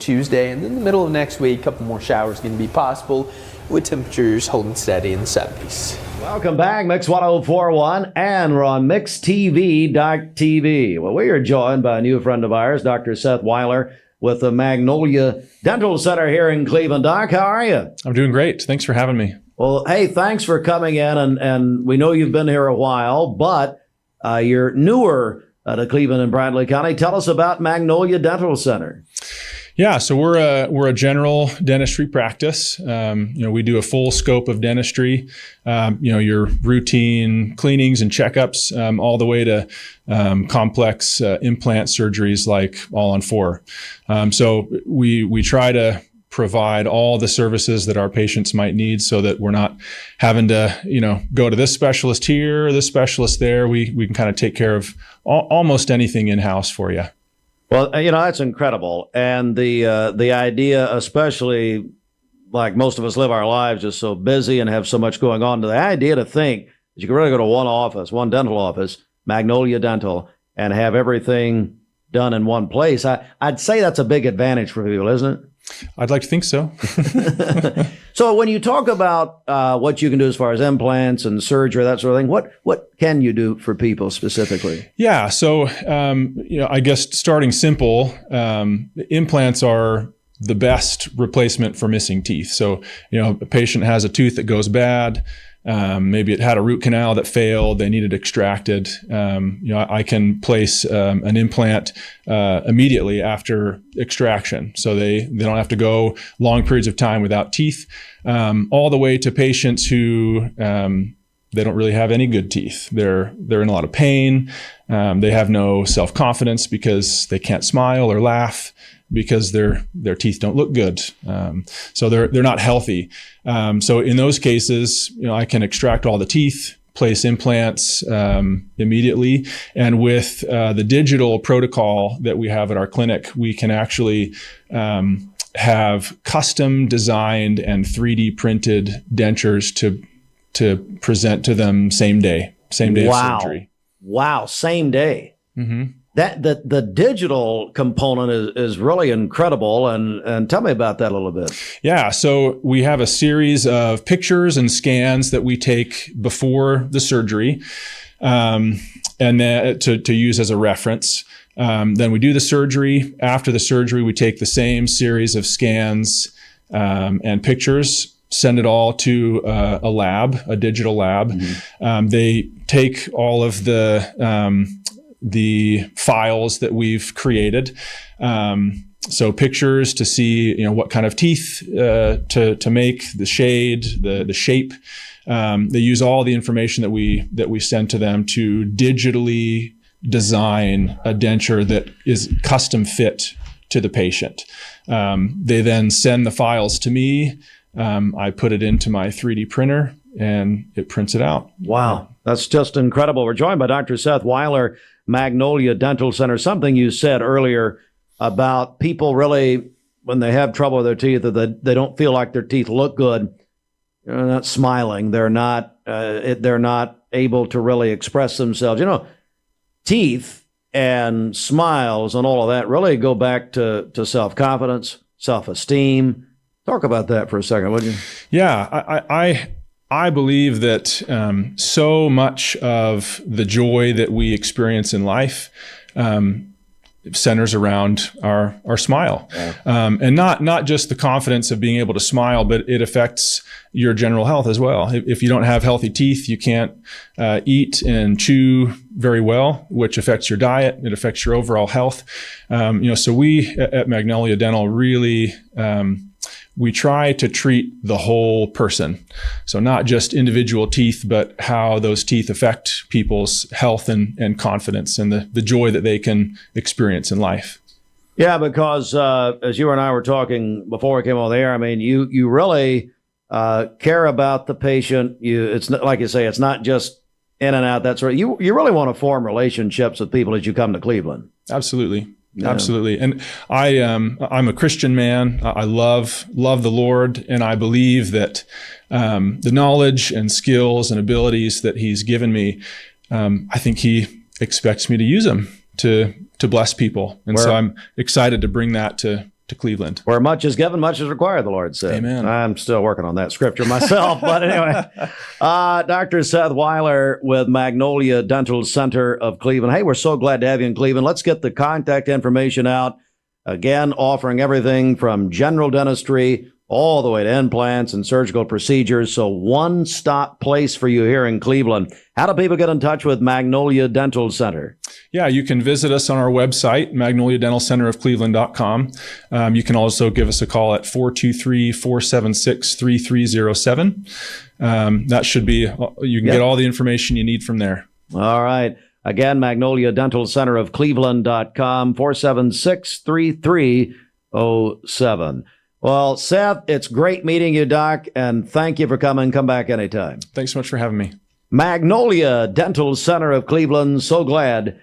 Tuesday, and in the middle of next week, a couple more showers going to be possible with temperatures holding steady in the 70s. Welcome back, Mix 104.1, and we're on MixTV.tv. Well, we are joined by a new friend of ours, Dr. Seth Weiler, with the Magnolia Dental Center here in Cleveland. Doc, how are you? I'm doing great. Thanks for having me. Well, hey, thanks for coming in, and we know you've been here a while, but you're newer to Cleveland and Bradley County. Tell us about Magnolia Dental Center. Yeah, so we're a general dentistry practice. We do a full scope of dentistry. Your routine cleanings and checkups, all the way to complex implant surgeries like All-on-4. So we try to provide all the services that our patients might need, so that we're not having to go to this specialist here or this specialist there. We can kind of take care of almost anything in-house for you. Well, that's incredible. And the idea, especially like most of us live our lives just so busy and have so much going on, the idea to think that you can really go to one dental office, Magnolia Dental, and have everything done in one place. I'd say that's a big advantage for people, isn't it? I'd like to think so. So when you talk about what you can do as far as implants and surgery, that sort of thing, what can you do for people specifically? Yeah. So, I guess starting simple, implants are the best replacement for missing teeth. So, a patient has a tooth that goes bad. Maybe it had a root canal that failed. They need it extracted. I can place an implant immediately after extraction, so they don't have to go long periods of time without teeth. All the way to patients who they don't really have any good teeth. They're in a lot of pain. They have no self-confidence because they can't smile or laugh, because their teeth don't look good. So they're not healthy. So in those cases, I can extract all the teeth, place implants immediately. And with the digital protocol that we have at our clinic, we can actually have custom designed and 3D printed dentures to present to them same day of surgery. Wow, same day. Mm-hmm. That the digital component is really incredible, and tell me about that a little bit. Yeah, so we have a series of pictures and scans that we take before the surgery, and then to use as a reference. Then we do the surgery. After the surgery, we take the same series of scans and pictures, send it all to a digital lab. Mm-hmm. They take all of the files that we've created. So pictures to see, what kind of teeth to make, the shade, the shape. They use all the information that we send to them to digitally design a denture that is custom fit to the patient. They then send the files to me. I put it into my 3D printer and it prints it out. Wow, that's just incredible. We're joined by Dr. Seth Weiler, Magnolia Dental Center. Something you said earlier about people really, when they have trouble with their teeth, that they don't feel like their teeth look good. They're not smiling. They're not able to really express themselves. Teeth and smiles and all of that really go back to self-confidence, self-esteem. Talk about that for a second, would you? Yeah, I believe that so much of the joy that we experience in life centers around our smile. Yeah. And not just the confidence of being able to smile, but it affects your general health as well. If you don't have healthy teeth, you can't eat and chew very well, which affects your diet. It affects your overall health. So we at Magnolia Dental really we try to treat the whole person. So not just individual teeth, but how those teeth affect people's health and confidence and the joy that they can experience in life. Yeah, because as you and I were talking before we came on the air, I mean, you really care about the patient. It's not, like you say, it's not just in and out, that sort of. You really want to form relationships with people as you come to Cleveland. Absolutely. Yeah. Absolutely. And I'm a Christian man. I love the Lord. And I believe that the knowledge and skills and abilities that he's given me, I think he expects me to use them to bless people. And so I'm excited to bring that to to Cleveland. Where much is given, much is required, the Lord said. Amen. I'm still working on that scripture myself. But anyway, Dr. Seth Weiler with Magnolia Dental Center of Cleveland. Hey, we're so glad to have you in Cleveland. Let's get the contact information out. Again, offering everything from general dentistry all the way to implants and surgical procedures. So one-stop place for you here in Cleveland. How do people get in touch with Magnolia Dental Center? Yeah, you can visit us on our website, magnoliadentalcenterofcleveland.com. You can also give us a call at 423-476-3307. That should be, you can get all the information you need from there. All right. Again, Magnolia Dental Center of Cleveland.com, 476-3307. Well, Seth, it's great meeting you, Doc, and thank you for coming. Come back anytime. Thanks so much for having me. Magnolia Dental Center of Cleveland, so glad